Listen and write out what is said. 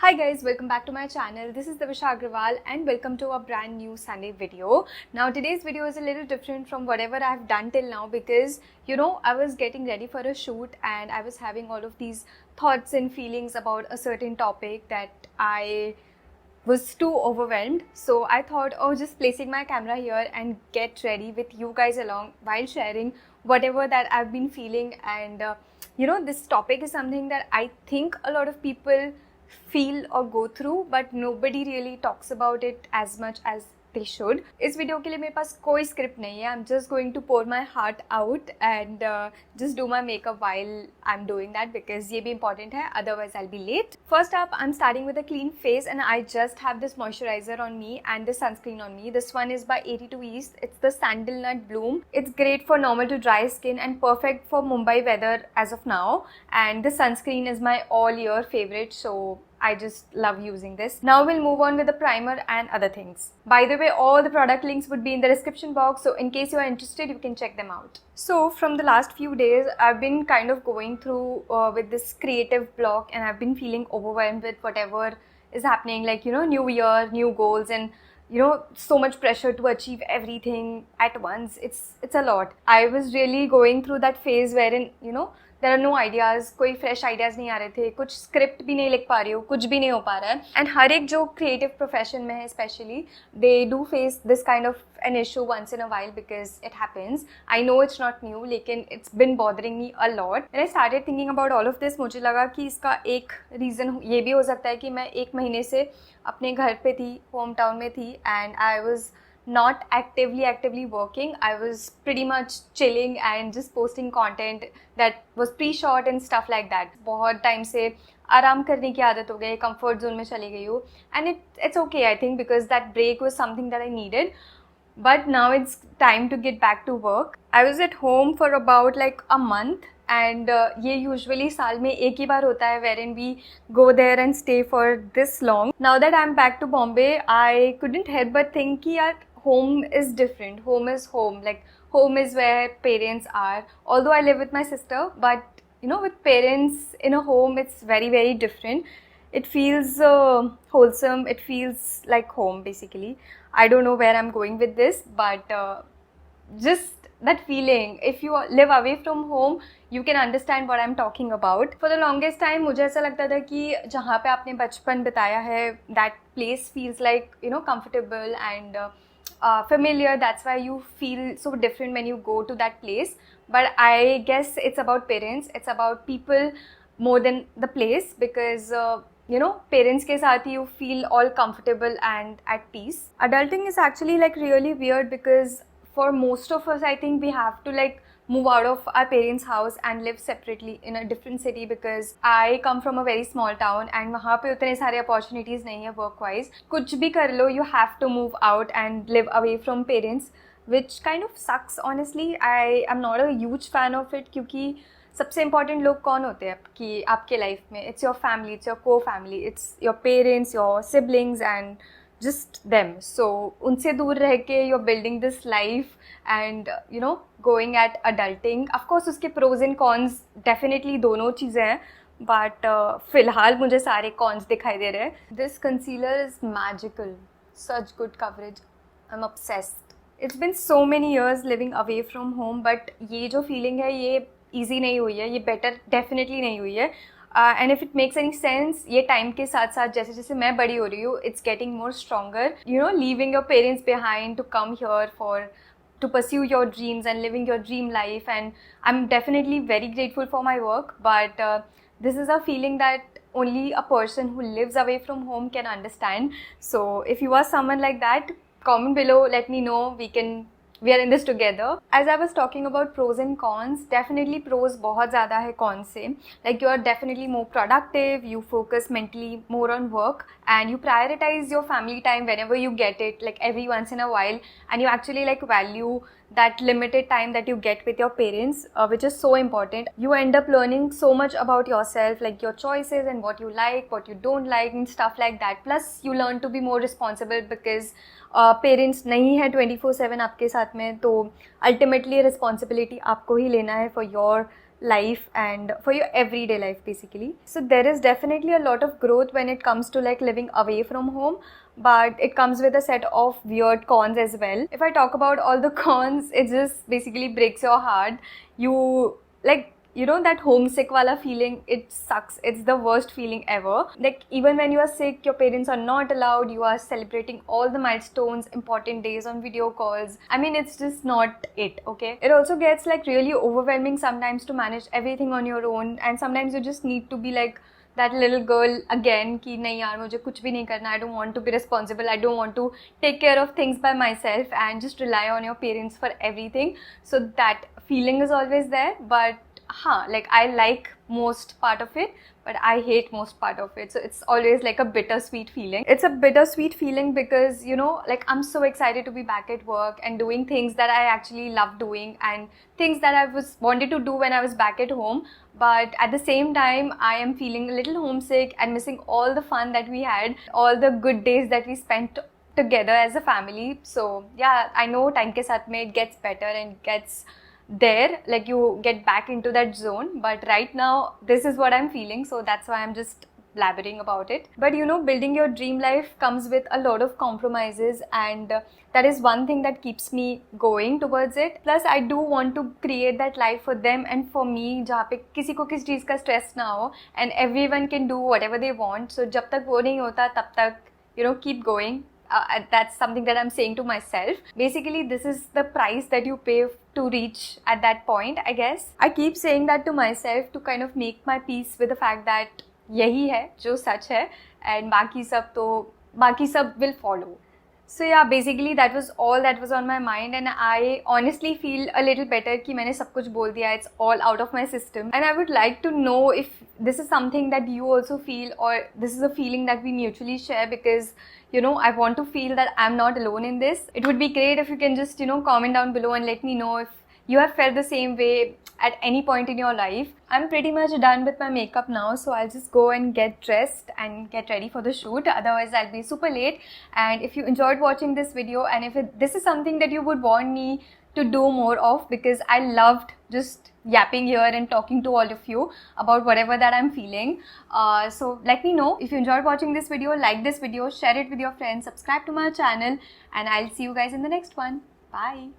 Hi guys, welcome back to my channel. This is Davisha Agrawal and welcome to a brand new Sunday video. Now today's video is a little different from whatever I've done till now because I was getting ready for a shoot and I was having all of these thoughts and feelings about a certain topic that I was too overwhelmed. So I thought, just placing my camera here and get ready with you guys along while sharing whatever that I've been feeling. And this topic is something that I think a lot of people feel or go through, but nobody really talks about it as much as they should. इस video के लिए मेरे पास कोई script नहीं है. I'm just going to pour my heart out and just do my makeup while I'm doing that because ये भी important है, otherwise I'll be late. First up, I'm starting with a clean face and I just have this moisturizer on me and this sunscreen on me. This one is by 82 East. It's the Sandalnut Bloom. It's great for normal to dry skin and perfect for Mumbai weather as of now. And the sunscreen is my all-year favorite, so I just love using this. Now we'll move on with the primer and other things. By the way, all the product links would be in the description box, so in case you are interested, you can check them out. So from the last few days, I've been kind of going through with this creative block and I've been feeling overwhelmed with whatever is happening, like, new year, new goals, and so much pressure to achieve everything at once. It's a lot. I was really going through that phase wherein, there are no ideas, कोई fresh ideas नहीं आ रहे थे, कुछ script भी नहीं लिख पा रही हूँ, कुछ भी नहीं हो पा रहा है. And हर एक जो creative profession में है especially, they do face this kind of an issue once in a while because it happens. I know it's not new, लेकिन it's been bothering me a lot. When I started thinking about all of this, मुझे लगा कि इसका एक reason ये भी हो सकता है कि मैं एक महीने से अपने घर पे थी, home town में थी, and I was not actively working. I was pretty much chilling and just posting content that was pre-shot and stuff like that. बहुत टाइम से आराम करने की आदत हो गई, comfort zone में चली गई हूँ, and it's okay I think because that break was something that I needed. But now it's time to get back to work. I was at home for about like a month. And ये usually साल में एक ही बार होता है wherein we go there and stay for this long. Now that I'm back to Bombay, I couldn't help but think कि यार home is different. Home is home. Like home is where parents are. Although I live with my sister, but with parents in a home, it's very, very different. It feels wholesome. It feels like home basically. I don't know where I'm going with this, but just that feeling. If you live away from home, you can understand what I'm talking about. For the longest time, मुझे ऐसा लगता था कि जहाँ पे आपने बचपन बिताया है, that place feels like comfortable and familiar. That's why you feel so different when you go to that place. But I guess it's about parents. It's about people more than the place because parents के साथ you feel all comfortable and at peace. Adulting is actually like really weird because for most of us, I think we have to like move out of our parents' house and live separately in a different city because I come from a very small town and वहाँ पे उतने सारे opportunities नहीं है work-wise. कुछ भी कर लो, you have to move out and live away from parents, which kind of sucks honestly. I am not a huge fan of it क्योंकि सबसे important लोग कौन होते हैं कि आपके life में? It's your family, it's your co-family, it's your parents, your siblings and just them. So उनसे दूर रह के you're building this life and going at adulting. Of course उसके pros and cons definitely दोनों चीज़ें हैं, but फिलहाल मुझे सारे cons दिखाई दे रहे हैं. This concealer is magical. Such good coverage. I'm obsessed. It's been so many years living away from home, but ये जो feeling है ये easy नहीं हुई है, ये better definitely नहीं हुई है. And if it makes any sense, ये time के साथ साथ जैसे जैसे मैं बड़ी हो रही हूँ, it's getting more stronger. Leaving your parents behind to come here to pursue your dreams and living your dream life. And I'm definitely very grateful for my work, but this is a feeling that only a person who lives away from home can understand. So if you are someone like that, comment below, let me know. We are in this together. As I was talking about pros and cons, definitely pros बहुत ज़्यादा है cons से. Like you are definitely more productive, you focus mentally more on work and you prioritize your family time whenever you get it, like every once in a while, and you actually like value that limited time that you get with your parents, which is so important. You end up learning so much about yourself, like your choices and what you like, what you don't like and stuff like that. Plus you learn to be more responsible because parents नहीं है 24/7 आपके साथ में, तो ultimately responsibility आपको ही लेना है for your life and for your everyday life basically. So there is definitely a lot of growth when it comes to like living away from home, but it comes with a set of weird cons as well. If I talk about all the cons, it just basically breaks your heart. You like, you know, that homesick wala feeling, it sucks. It's the worst feeling ever. Like even when you are sick, your parents are not allowed, you are celebrating all the milestones, important days on video calls. I mean, it's just not it, okay? It also gets like really overwhelming sometimes to manage everything on your own, and sometimes you just need to be like that little girl again कि नहीं यार मुझे कुछ भी नहीं करना, I don't want to be responsible, I don't want to take care of things by myself and just rely on your parents for everything. So that feeling is always there, but like I like most part of it, but I hate most part of it. So it's always like a bittersweet feeling. It's a bittersweet feeling because, you know, like I'm so excited to be back at work and doing things that I actually love doing and things that I was wanted to do when I was back at home. But at the same time, I am feeling a little homesick and missing all the fun that we had, all the good days that we spent together as a family. So yeah, I know time ke saath mein it gets better and gets there, like you get back into that zone, but right now this is what I'm feeling, so that's why I'm just blabbering about it. But you know, building your dream life comes with a lot of compromises, and that is one thing that keeps me going towards it. Plus I do want to create that life for them and for me जहाँ पे किसी को किस चीज़ का stress ना हो and everyone can do whatever they want. So जब तक वो नहीं होता तब तक, you know, keep going. That's something that I'm saying to myself. Basically, this is the price that you pay to reach at that point, I guess. I keep saying that to myself to kind of make my peace with the fact that यही है जो सच है and बाकी सब will follow. So yeah, basically that was all that was on my mind, and I honestly feel a little better कि मैंने सब कुछ बोल दिया. It's all out of my system, and I would like to know if this is something that you also feel, or this is a feeling that we mutually share, because you know, I want to feel that I'm not alone in this. It would be great if you can just, you know, comment down below and let me know if you have felt the same way at any point in your life. I'm pretty much done with my makeup now, so I'll just go and get dressed and get ready for the shoot. Otherwise, I'll be super late. And if you enjoyed watching this video, and if this is something that you would want me to do more of, because I loved just yapping here and talking to all of you about whatever that I'm feeling. So let me know if you enjoyed watching this video, like this video, share it with your friends, subscribe to my channel, and I'll see you guys in the next one. Bye.